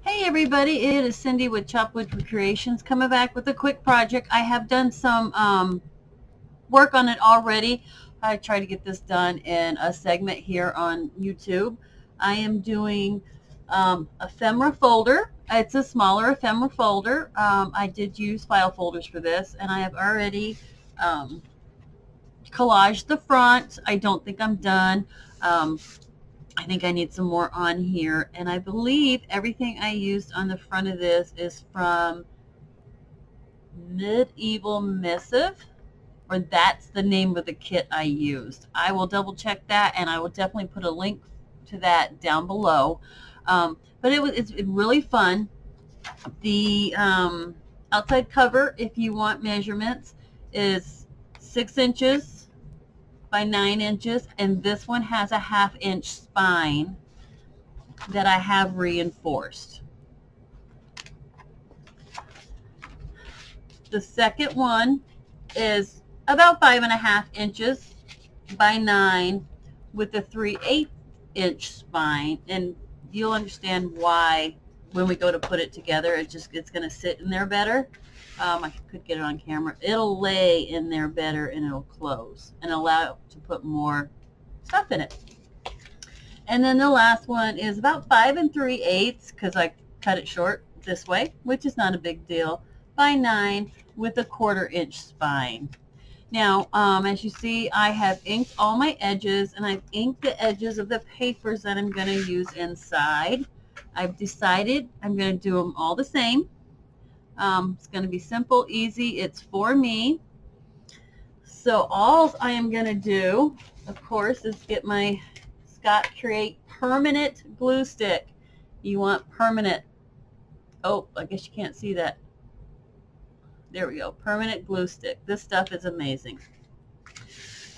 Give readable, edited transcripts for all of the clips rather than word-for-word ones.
Hey everybody, it is Cindy with Chopwood Creations coming back with a quick project. I have done some work on it already. I try to get this done in a segment here on YouTube. I am doing ephemera folder. It's a smaller ephemera folder. I did use file folders for this, and I have already um, collaged the front. I don't think I'm done. Um, I think I need some more on here, and I believe everything I used on the front of this is from Medieval Missive, or that's the name of the kit I used. I will double check that, and I will definitely put a link to that down below. But it's really fun. The outside cover, if you want measurements, is 6 inches by 9 inches, and this one has a 1/2 inch spine that I have reinforced. The second one is about 5.5 inches by 9 with a 3/8 inch spine, and you'll understand why when we go to put it together. It's going to sit in there better. I could get it on camera. It'll lay in there better, and it'll close and allow it to put more stuff in it. And then the last one is about 5 3/8 because I cut it short this way, which is not a big deal, by 9 with a 1/4 inch spine. Now, as you see, I have inked all my edges, and I've inked the edges of the papers that I'm going to use inside. I've decided I'm going to do them all the same. It's going to be simple, easy. It's for me. So all I am going to do, of course, is get my Scott Create permanent glue stick. You want permanent. Oh, I guess you can't see that. There we go, permanent glue stick. This stuff is amazing.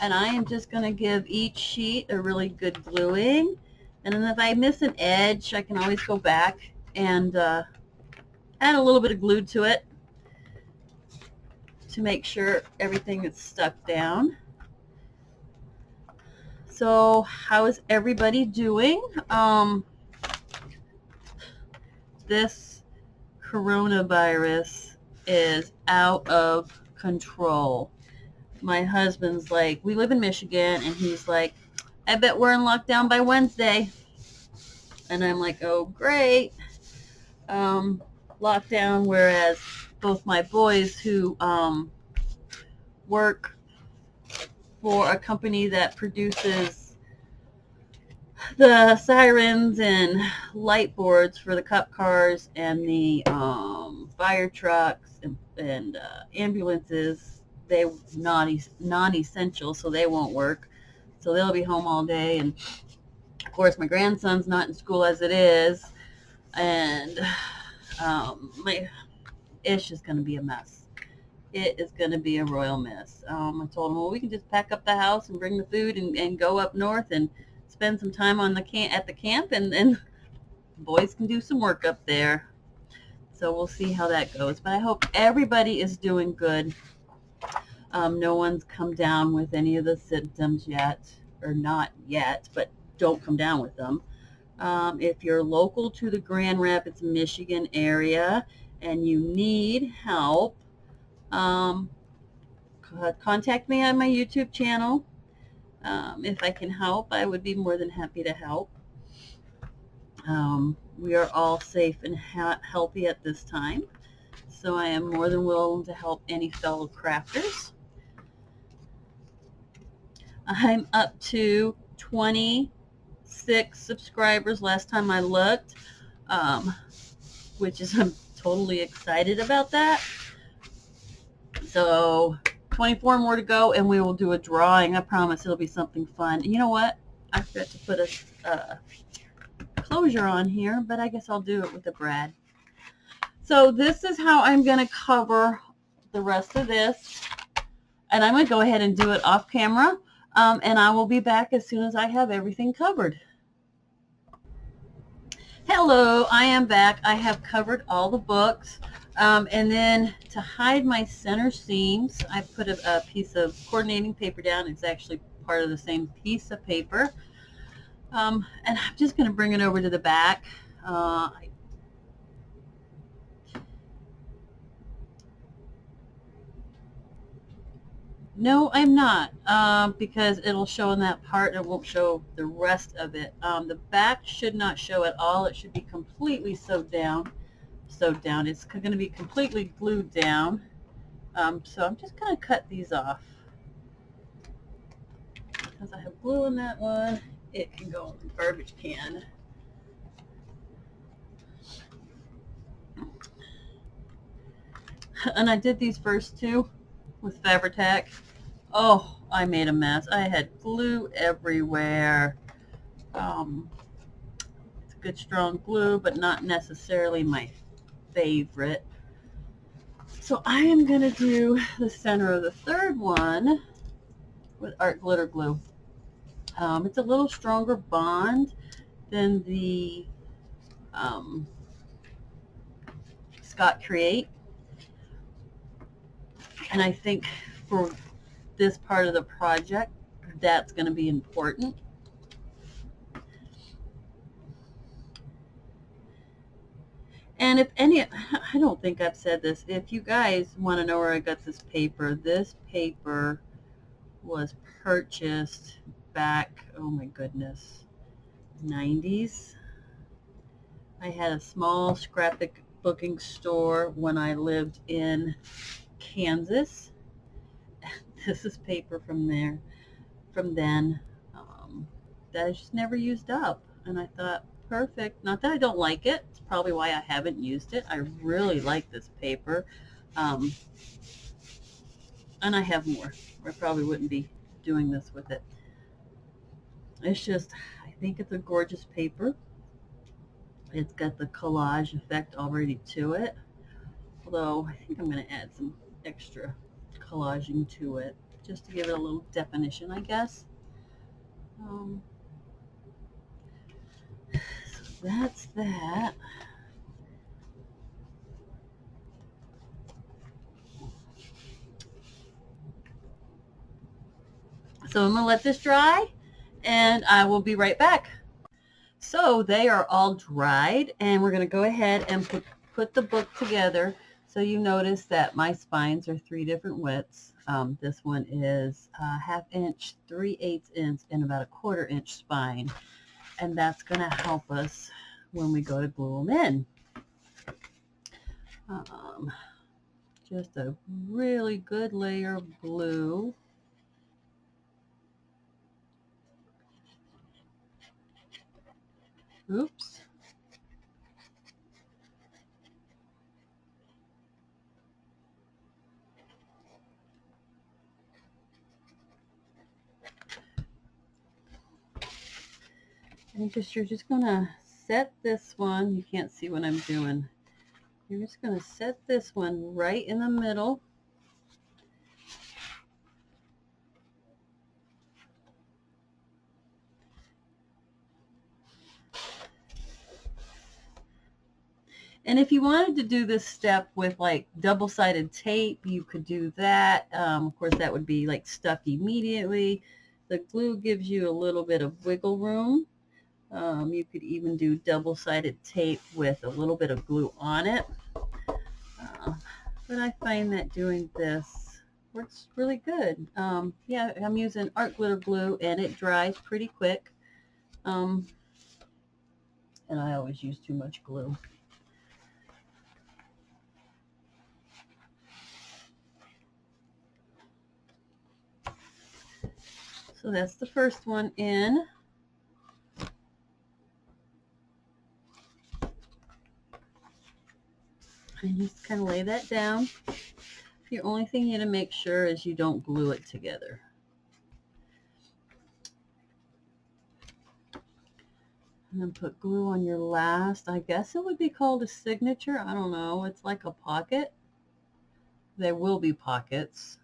And I am just going to give each sheet a really good gluing. And then if I miss an edge, I can always go back and add a little bit of glue to it to make sure everything is stuck down. So how is everybody doing? This coronavirus is out of control. My husband's like, we live in Michigan, and he's like, I bet we're in lockdown by Wednesday. And I'm like, oh, great. Lockdown, whereas both my boys who work for a company that produces the sirens and light boards for the cop cars and the fire trucks and ambulances, they're non-essential, so they won't work. So they'll be home all day. And of course, my grandson's not in school as it is, and it's just going to be a mess. It is going to be a royal mess. I told him, well, we can just pack up the house and bring the food and go up north and spend some time on at the camp, and the boys can do some work up there. So we'll see how that goes. But I hope everybody is doing good. No one's come down with any of the symptoms yet, or not yet, but don't come down with them. If you're local to the Grand Rapids, Michigan area and you need help, contact me on my YouTube channel. If I can help, I would be more than happy to help. We are all safe and healthy at this time, so I am more than willing to help any fellow crafters. I'm up to 26 subscribers last time I looked, which is, I'm totally excited about that. So 24 more to go, and we will do a drawing. I promise it'll be something fun. You know what? I forgot to put a closure on here, but I guess I'll do it with a brad. So this is how I'm going to cover the rest of this, and I'm going to go ahead and do it off camera, and I will be back as soon as I have everything covered. Hello, I am back. I have covered all the books, and then to hide my center seams, I put a piece of coordinating paper down. It's actually part of the same piece of paper, and I'm just going to bring it over to the back. I No, I'm not, because it'll show in that part and it won't show the rest of it. The back should not show at all. It should be completely sewed down. It's going to be completely glued down. So I'm just going to cut these off. Because I have glue in that one, it can go in the garbage can. And I did these first two with Fabri-Tac. Oh, I made a mess. I had glue everywhere. It's good strong glue, but not necessarily my favorite. So I am going to do the center of the third one with art glitter glue. It's a little stronger bond than the Scott Create. And I think for this part of the project, that's going to be important. And if any, I don't think I've said this, if you guys want to know where I got this paper was purchased back, oh my goodness, 90s. I had a small scrapbook booking store when I lived in Kansas. This is paper from there, from then, that I just never used up. And I thought, perfect. Not that I don't like it. It's probably why I haven't used it. I really like this paper. And I have more. I probably wouldn't be doing this with it. It's just, I think it's a gorgeous paper. It's got the collage effect already to it. Although I think I'm going to add some extra collaging to it just to give it a little definition, I guess. So that's that. So I'm going to let this dry and I will be right back. So they are all dried and we're going to go ahead and put the book together. So you notice that my spines are 3 different widths. This one is a 1/2 inch, 3/8 inch, and about a 1/4 inch spine. And that's going to help us when we go to glue them in. Just a really good layer of glue. Oops. And you're just going to set this one. You can't see what I'm doing. You're just going to set this one right in the middle. And if you wanted to do this step with like double-sided tape, you could do that. Of course, that would be like stuck immediately. The glue gives you a little bit of wiggle room. You could even do double-sided tape with a little bit of glue on it. But I find that doing this works really good. Yeah, I'm using art glitter glue and it dries pretty quick. And I always use too much glue. So that's the first one in. And just kind of lay that down. The only thing you need to make sure is you don't glue it together. And then put glue on your last, I guess it would be called a signature. I don't know. It's like a pocket. There will be pockets.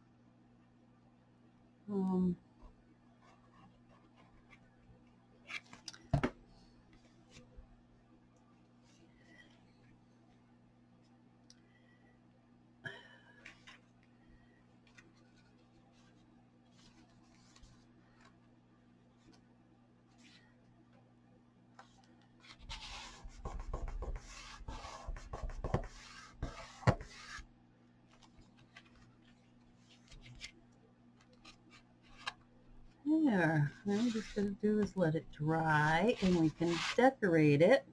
there. Now we're just going to do is let it dry and we can decorate it.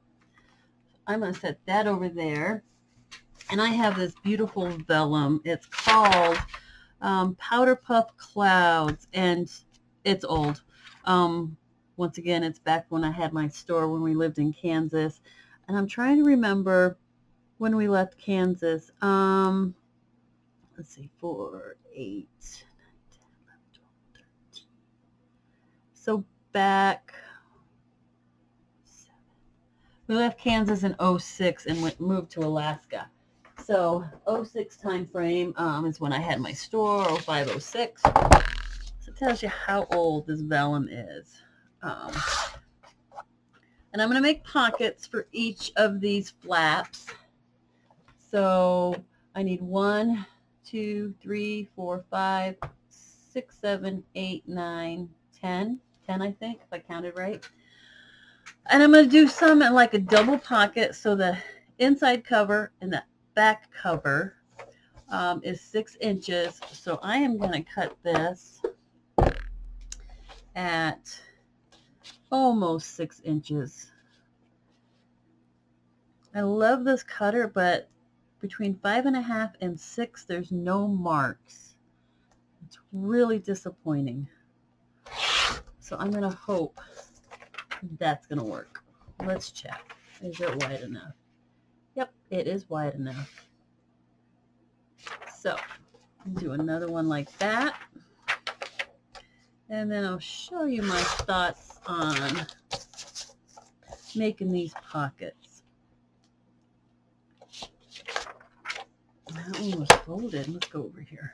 I'm going to set that over there. And I have this beautiful vellum. It's called Powder Puff Clouds, and it's old. Once again, it's back when I had my store when we lived in Kansas. And I'm trying to remember when we left Kansas. Let's see, 4, 8, 9, 10, 11, 12, 13. So back, 7. We left Kansas in 06 and moved to Alaska. So 06 time frame is when I had my store, 05, 06. So it tells you how old this vellum is. And I'm going to make pockets for each of these flaps. So I need 1, 2, 3, 4, 5, 6, 7, 8, 9, 10. 10, I think, if I counted right. And I'm going to do some in like a double pocket. So the inside cover and the back cover is 6 inches. So I am going to cut this at almost 6 inches. I love this cutter, but between 5.5 and 6, there's no marks. It's really disappointing. So I'm going to hope that's going to work. Let's check. Is it wide enough? Yep, it is wide enough. So I'll do another one like that. And then I'll show you my thoughts on making these pockets. That one was folded. Let's go over here.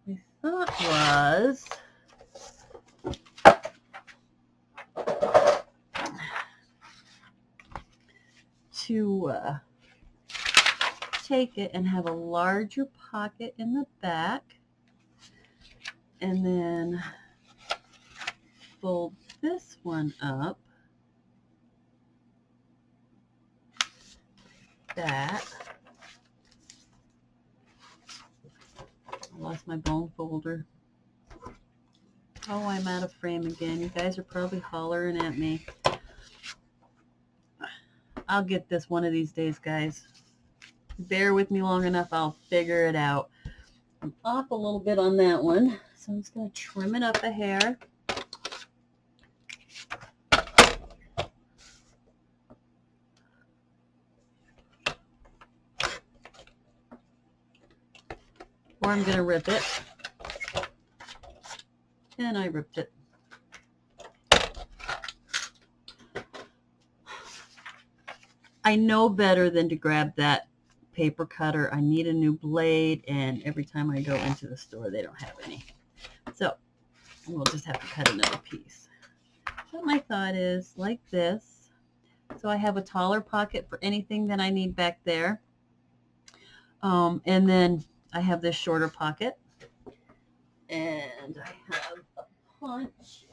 My thought was to take it and have a larger pocket in the back and then fold this one up that. I lost my bone folder. Oh, I'm out of frame again. You guys are probably hollering at me. I'll get this one of these days, guys. Bear with me long enough, I'll figure it out. I'm off a little bit on that one, so I'm just going to trim it up a hair. Or I'm going to rip it. And I ripped it. I know better than to grab that paper cutter. I need a new blade, and every time I go into the store, they don't have any. So we'll just have to cut another piece. But my thought is like this. So I have a taller pocket for anything that I need back there. And then I have this shorter pocket. And I have a punch.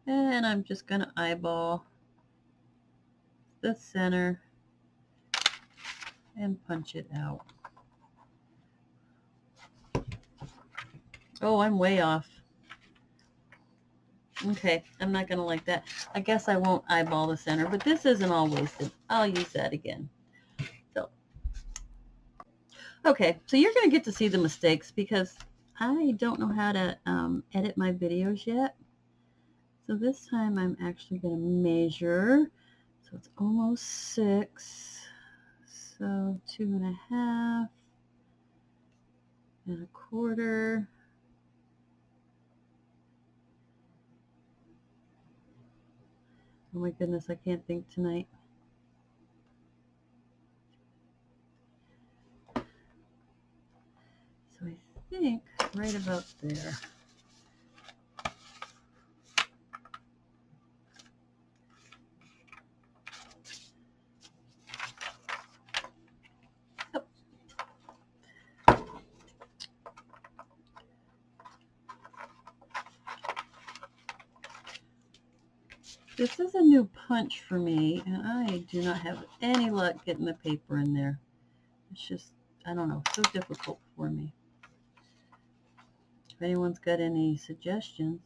And I'm just going to eyeball the center and punch it out. Oh, I'm way off. Okay, I'm not going to like that. I guess I won't eyeball the center, but this isn't all wasted. I'll use that again. So, okay, so you're going to get to see the mistakes because I don't know how to edit my videos yet. So this time I'm actually going to measure. So it's almost 6. So 2.5 and 1/4. Oh my goodness, I can't think tonight. So I think right about there. Yep. This is a new punch for me, and I do not have any luck getting the paper in there. It's just, I don't know, so difficult for me. If anyone's got any suggestions.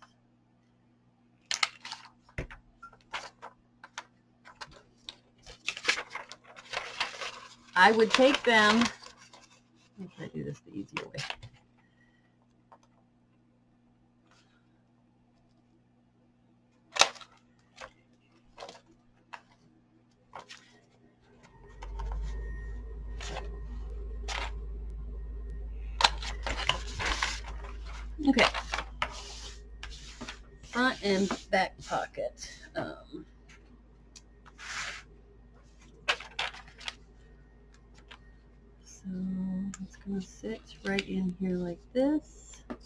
I would take them. Let me try to do this the easier way. Okay. Front and back pocket. So it's going to sit right in here like this. Put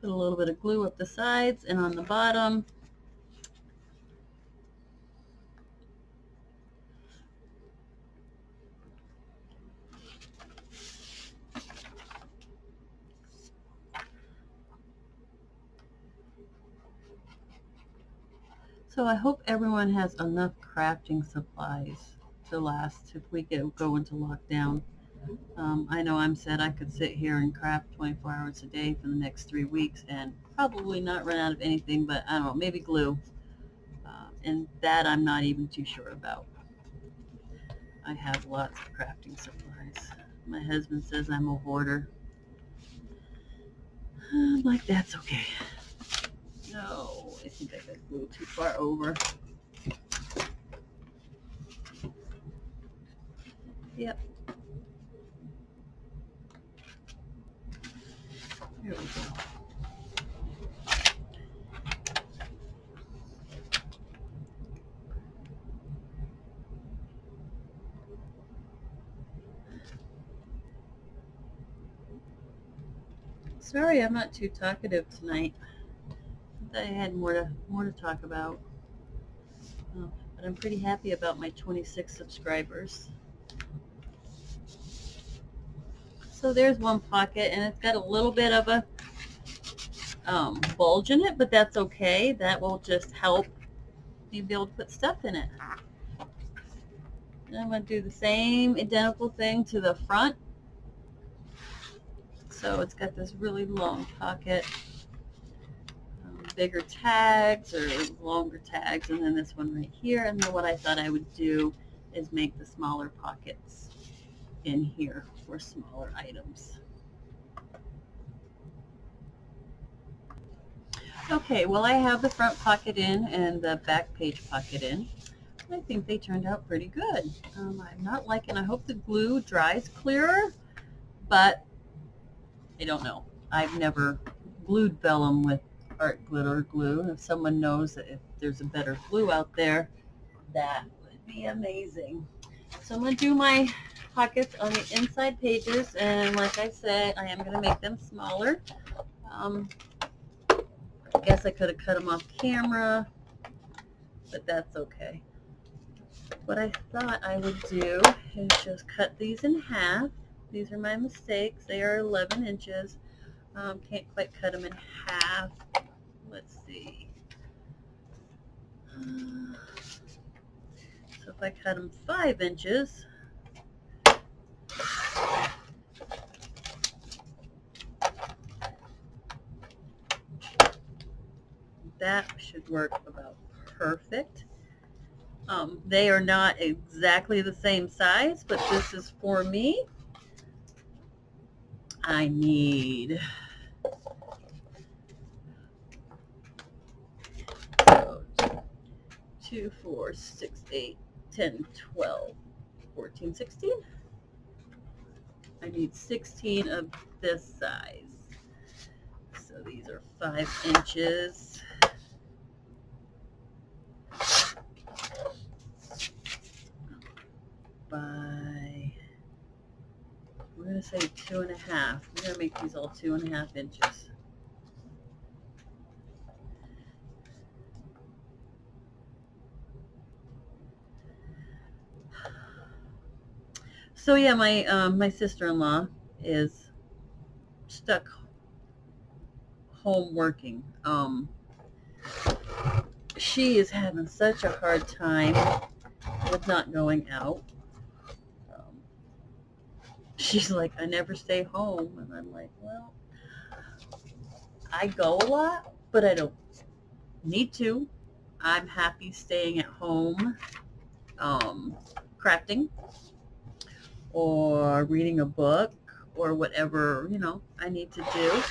a little bit of glue up the sides and on the bottom. So I hope everyone has enough crafting supplies to last if we go into lockdown. I know I'm said I could sit here and craft 24 hours a day for the next 3 weeks and probably not run out of anything, but I don't know, maybe glue. And that I'm not even too sure about. I have lots of crafting supplies. My husband says I'm a hoarder. I'm like, that's okay. No, I think I got glue too far over. Yep. Here we go. Sorry, I'm not too talkative tonight. I had more to talk about. But I'm pretty happy about my 26 subscribers. So there's one pocket, and it's got a little bit of a bulge in it, but that's okay. That will just help you be able to put stuff in it. And I'm going to do the same identical thing to the front. So it's got this really long pocket, bigger tags or longer tags, and then this one right here. And then what I thought I would do is make the smaller pockets in here for smaller items. Okay, well I have the front pocket in and the back page pocket in. I think they turned out pretty good. I'm not liking, I hope the glue dries clearer, but I don't know. I've never glued vellum with art glitter glue. If someone knows that if there's a better glue out there, that would be amazing. So I'm going to do my pockets on the inside pages, and like I said, I am going to make them smaller. I guess I could have cut them off camera, but that's okay. What I thought I would do is just cut these in half. These are my mistakes. They are 11 inches. Can't quite cut them in half. Let's see. So if I cut them 5 inches, that should work about perfect. They are not exactly the same size, but this is for me. I need 2, 4, 6, 8, 10, 12, 14, 16. I need 16 of this size. So these are 5 inches. By, we're going to say 2.5. We're going to make these all 2.5 inches. So yeah, my sister-in-law is stuck home working. she is having such a hard time with not going out. Um, she's like, I never stay home. And I'm like, well, I go a lot, but I don't need to. I'm happy staying at home, crafting or reading a book or whatever, I need to do.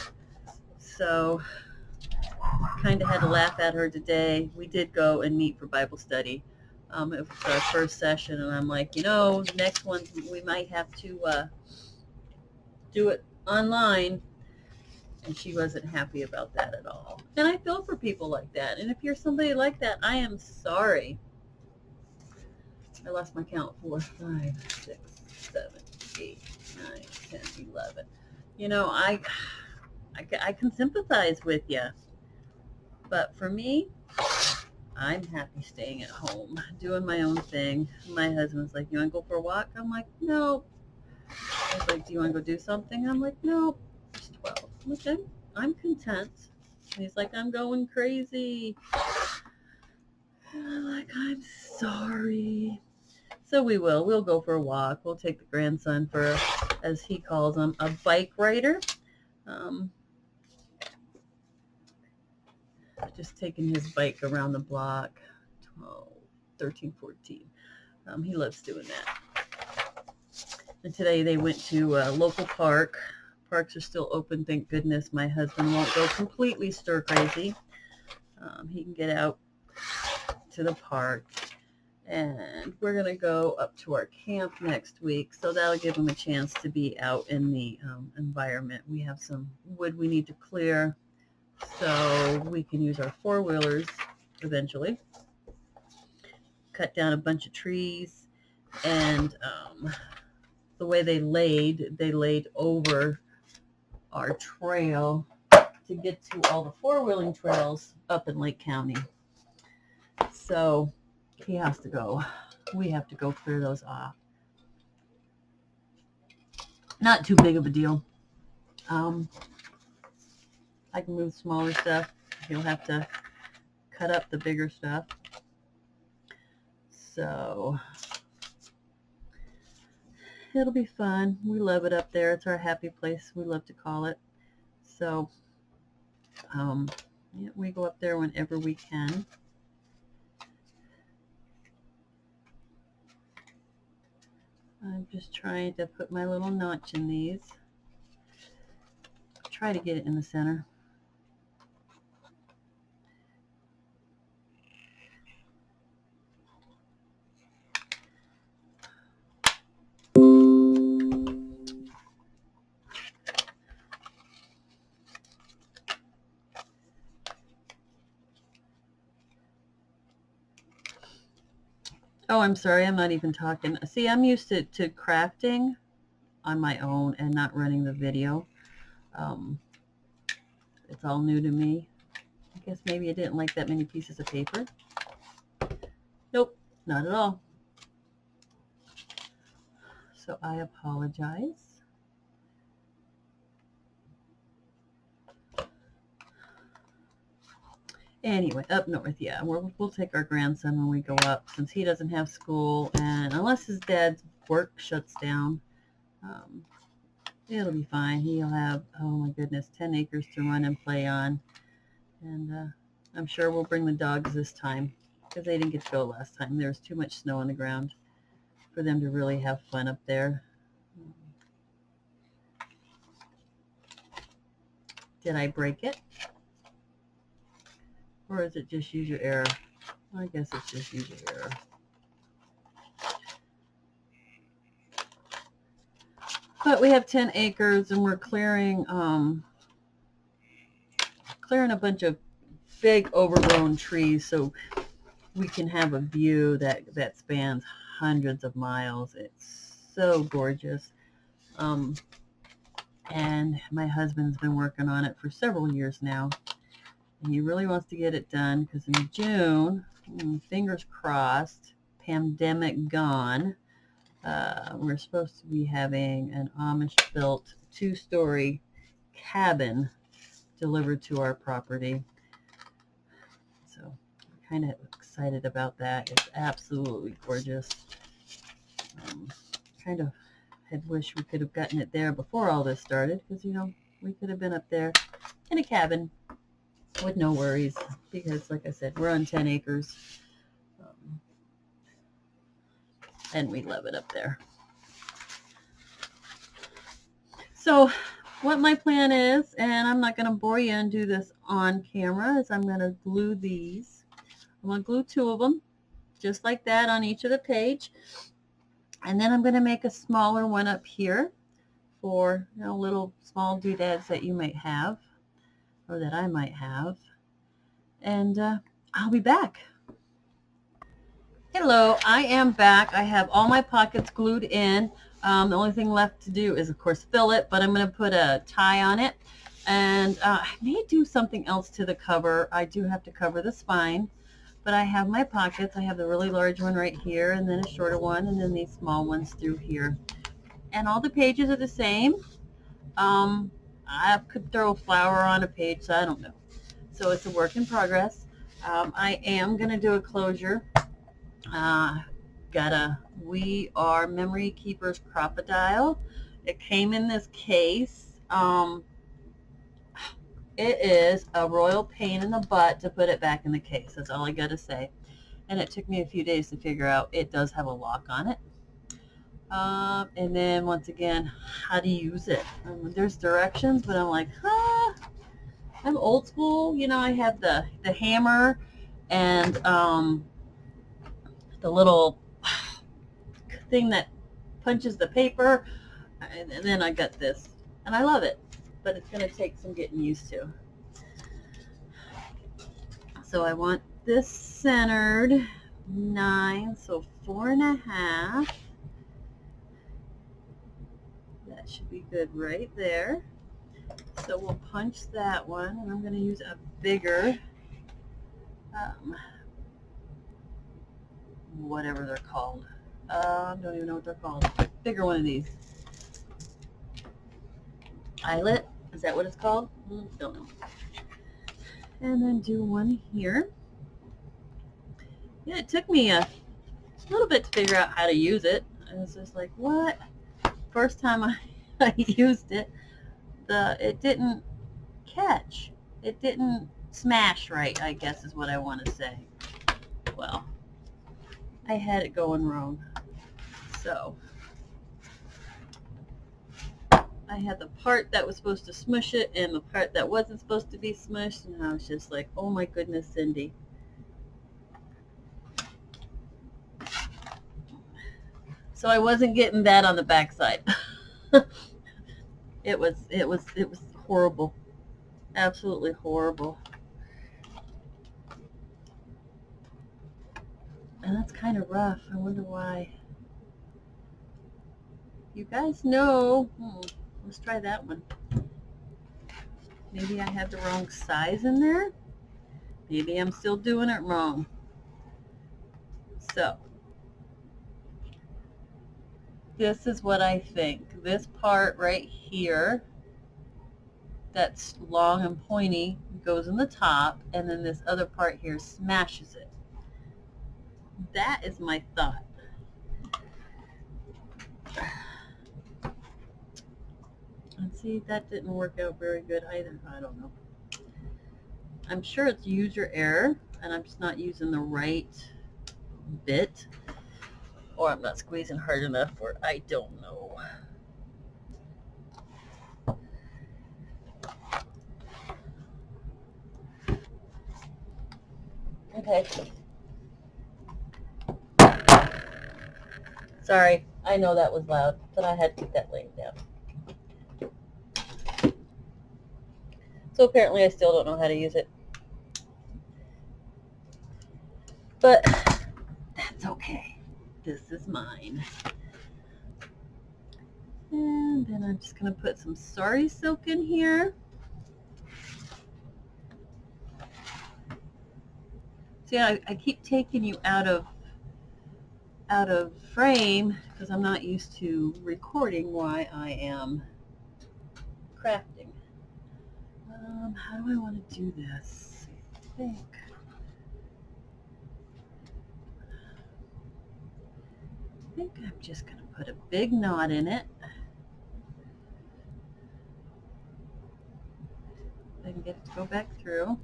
So kind of had to laugh at her today. We did go and meet for Bible study. It was our first session, and I'm like, the next one we might have to do it online. And she wasn't happy about that at all. And I feel for people like that. And if you're somebody like that, I am sorry. I lost my count. 4, 5, 6, 7, 8, 9, 10, 11. I can sympathize with you. But for me, I'm happy staying at home, doing my own thing. My husband's like, you want to go for a walk? I'm like, no. He's like, do you want to go do something? I'm like, no. It's 12. I'm like, I'm content. And he's like, I'm going crazy. And I'm like, I'm sorry. So we'll go for a walk. We'll take the grandson for, as he calls him, a bike rider. Just taking his bike around the block, 12, 13, 14. He loves doing that. And today they went to a local park. Parks are still open, thank goodness. My husband won't go completely stir crazy. He can get out to the park. And we're going to go up to our camp next week, so that'll give him a chance to be out in the environment. We have some wood we need to clear, so we can use our four-wheelers eventually. Cut down a bunch of trees, and the way they laid over our trail to get to all the four-wheeling trails up in Lake County. So he has to go. We have to go clear those off. Not too big of a deal. I can move smaller stuff. He'll have to cut up the bigger stuff. So it'll be fun. We love it up there. It's our happy place, we love to call it. So yeah, we go up there whenever we can. I'm just trying to put my little notch in these. Try to get it in the center. Oh, I'm sorry, I'm not even talking. See, I'm used to crafting on my own and not running the video. It's all new to me. I guess maybe I didn't like that many pieces of paper. Nope, not at all. So I apologize. Anyway, up north, yeah, we'll take our grandson when we go up, since he doesn't have school, and unless his dad's work shuts down, it'll be fine. He'll have, oh my goodness, 10 acres to run and play on, and I'm sure we'll bring the dogs this time, because they didn't get to go last time. There was too much snow on the ground for them to really have fun up there. Did I break it? Or is it just user error? I guess it's just user error. But we have 10 acres and we're clearing a bunch of big overgrown trees so we can have a view that spans hundreds of miles. It's so gorgeous. And my husband's been working on it for several years now. And he really wants to get it done because in June, fingers crossed, pandemic gone, we're supposed to be having an Amish-built 2-story cabin delivered to our property. So we're kind of excited about that. It's absolutely gorgeous. Kind of had wished we could have gotten it there before all this started, because, you know, we could have been up there in a cabin with no worries, because, like I said, we're on 10 acres, and we love it up there. So what my plan is, and I'm not going to bore you and do this on camera, is I'm going to glue these. I'm going to glue 2 of them, just like that, on each of the page. And then I'm going to make a smaller one up here for, you know, little small doodads that you might have, or that I might have. And I'll be back. Hello, I am back. I have all my pockets glued in. The only thing left to do is, of course, fill it, but I'm going to put a tie on it. And I may do something else to the cover. I do have to cover the spine, but I have my pockets. I have the really large one right here, and then a shorter one, and then these small ones through here. And all the pages are the same. I could throw a flower on a page, so I don't know. So it's a work in progress. I am going to do a closure. Got a We Are Memory Keepers Crocodile. It came in this case. It is a royal pain in the butt to put it back in the case. That's all I got to say. And it took me a few days to figure out it does have a lock on it. And then once again, how to use it. There's directions, but I'm like, I'm old school. You know, I have the hammer and the little thing that punches the paper, and then I got this, and I love it, but it's going to take some getting used to. So I want this centered 9, so 4.5. That should be good right there. So we'll punch that one, and I'm going to use a bigger, whatever they're called. Don't even know what they're called. Bigger one of these. Eyelet? Is that what it's called? Don't know. And then do one here. Yeah, it took me a little bit to figure out how to use it. I was just like, what? First time I used it, it didn't catch. It didn't smash right, I guess is what I want to say. Well, I had it going wrong. So I had the part that was supposed to smush it and the part that wasn't supposed to be smushed, and I was just like, oh my goodness, Cindy. So I wasn't getting that on the backside. It was horrible. Absolutely horrible. And that's kind of rough. I wonder why. You guys know. Let's try that one. Maybe I had the wrong size in there. Maybe I'm still doing it wrong. So this is what I think. This part right here, that's long and pointy, goes in the top, and then this other part here smashes it. That is my thought. And see, that didn't work out very good either. I don't know. I'm sure it's user error, and I'm just not using the right bit, or I'm not squeezing hard enough, or I don't know. Okay. Sorry, I know that was loud, but I had to get that laying down. So apparently I still don't know how to use it. But that's okay. This is mine. And then I'm just going to put some sari silk in here. See, I keep taking you out of frame because I'm not used to recording while I am crafting. How do I want to do this? I think think I'm just going to put a big knot in it. I can get it to go back through.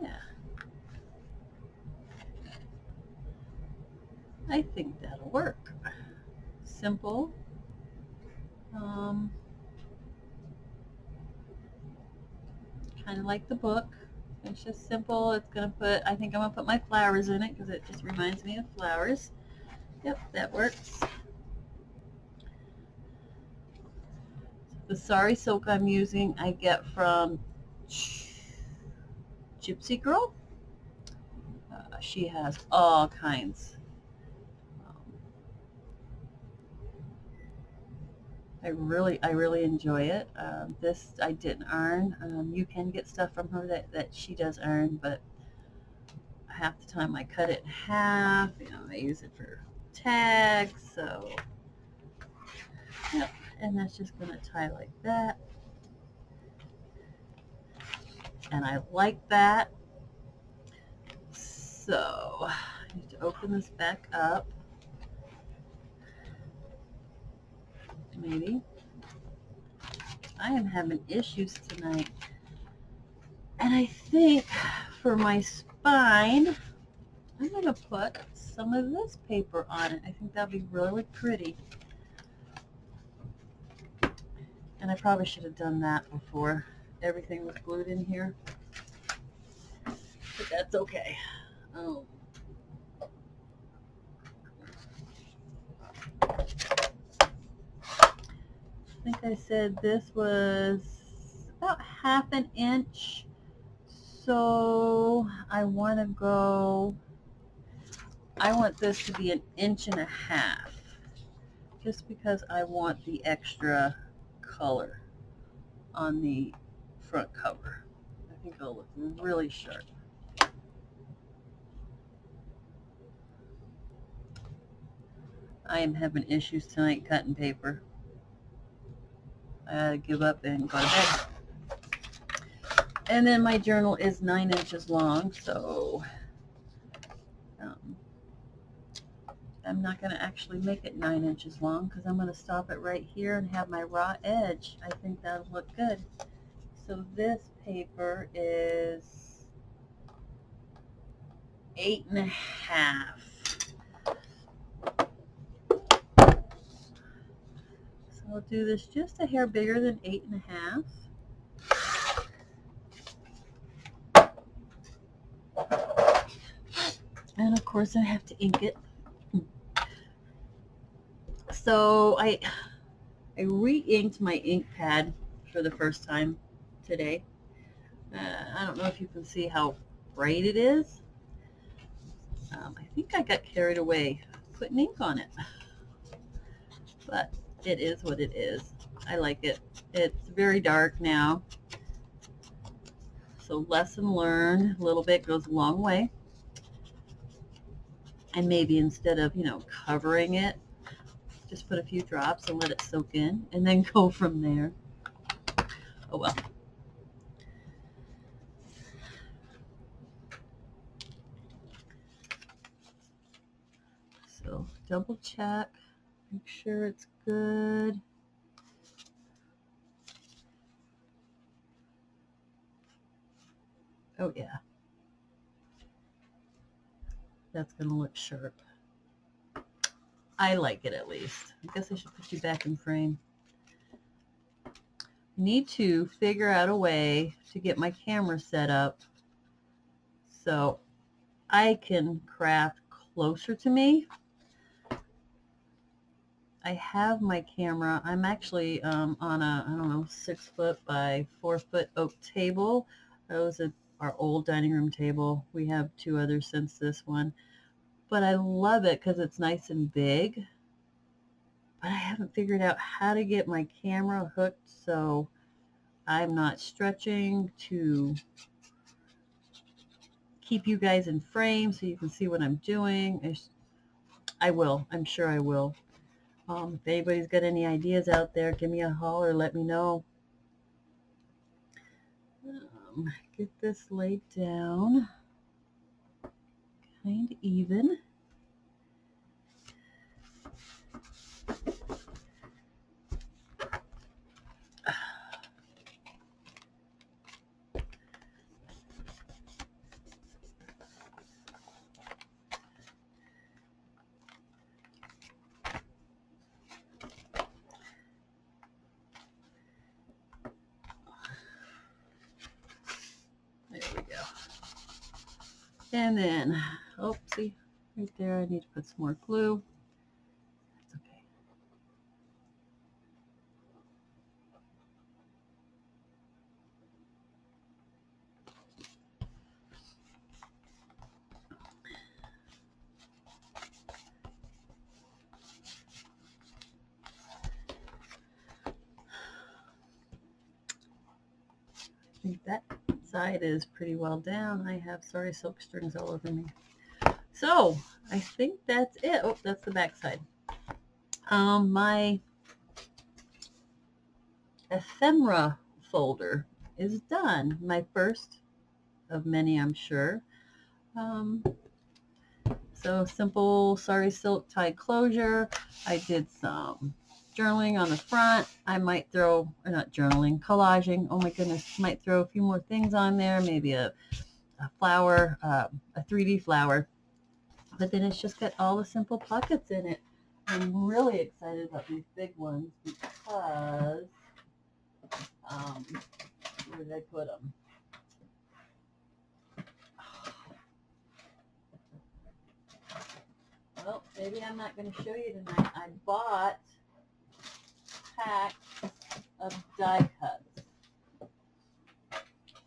Yeah. I think that'll work. Simple. Kind of like the book. It's just simple. It's going to put, I think I'm going to put my flowers in it because it just reminds me of flowers. Yep, that works. The sari silk I'm using I get from Gypsy Girl. She has all kinds. I really enjoy it. This I didn't iron. You can get stuff from her that she does iron, but half the time I cut it in half. You know, I use it for tags. So, yep. And that's just going to tie like that. And I like that. So, I need to open this back up. Maybe. I am having issues tonight. And I think for my spine, I'm going to put some of this paper on it. I think that'll be really pretty. And I probably should have done that before everything was glued in here. But that's okay. I think I said this was about 1/2 inch. So I want this to be 1.5 inches, just because I want the extra color on the front cover. I think it'll look really sharp. I am having issues tonight cutting paper. I had to give up and go to bed. And then my journal is 9 inches long, so I'm not going to actually make it 9 inches long because I'm going to stop it right here and have my raw edge. I think that'll look good. So this paper is 8.5. So I'll do this just a hair bigger than 8.5. And of course I have to ink it. So I re-inked my ink pad for the first time today. I don't know if you can see how bright it is. I think I got carried away putting ink on it. But it is what it is. I like it. It's very dark now. So lesson learned. A little bit goes a long way. And maybe instead of, covering it, just put a few drops and let it soak in and then go from there. Oh well. So double check, make sure it's good. Oh yeah. That's going to look sharp. I like it at least. I guess I should put you back in frame. I need to figure out a way to get my camera set up so I can craft closer to me. I have my camera. I'm actually on a, 6 foot by 4 foot oak table. That was our old dining room table. We have 2 others since this one. But I love it because it's nice and big. But I haven't figured out how to get my camera hooked so I'm not stretching to keep you guys in frame so you can see what I'm doing. I will. I'm sure I will. If anybody's got any ideas out there, give me a holler, let me know. get this laid down kind of even. There we go. And then, oh, see, right there, I need to put some more glue. That's okay. I think that side is pretty well down. I have, sorry, silk strings all over me. So I think that's it. Oh, that's the back side. My ephemera folder is done. My first of many, I'm sure. So simple sari silk tie closure. I did some journaling on the front. I might throw, or not journaling, collaging. Oh my goodness, might throw a few more things on there. Maybe a flower, a 3D flower. But then it's just got all the simple pockets in it. I'm really excited about these big ones because, where did I put them? Well, maybe I'm not going to show you tonight. I bought packs of die cuts.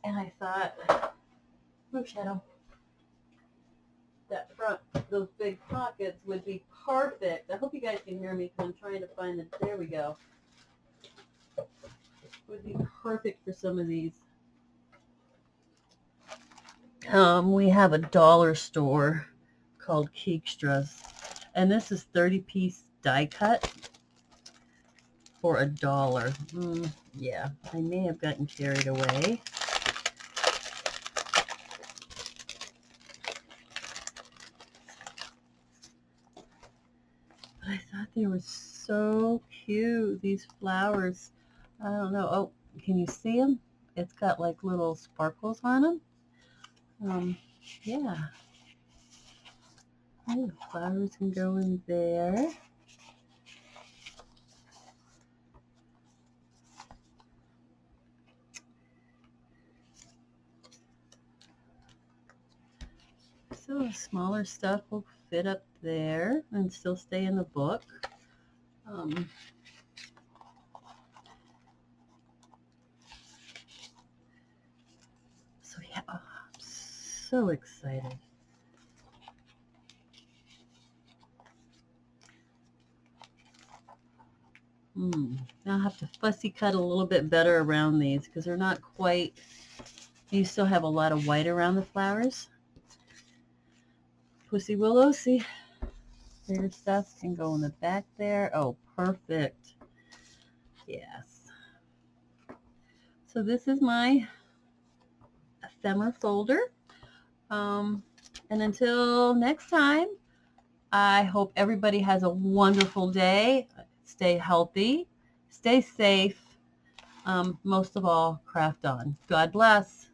And I thought, oh, shadow, that front, those big pockets would be perfect. I hope you guys can hear me because I'm trying to find it. There we go. Would be perfect for some of these. We have a dollar store called Keekstra's, and this is 30-piece die cut for $1. Yeah, I may have gotten carried away. But I thought they were so cute, these flowers. I don't know. Oh, can you see them? It's got like little sparkles on them. Yeah. Oh, the flowers can go in there. So the smaller stuff will fit up there and still stay in the book. So yeah, oh, I'm so excited. I'll have to fussy cut a little bit better around these because they're not quite, you still have a lot of white around the flowers. Pussy Willow, see, bigger stuff can go in the back there. Oh, perfect. Yes. So this is my ephemera folder. And until next time, I hope everybody has a wonderful day. Stay healthy, stay safe. Most of all, craft on. God bless.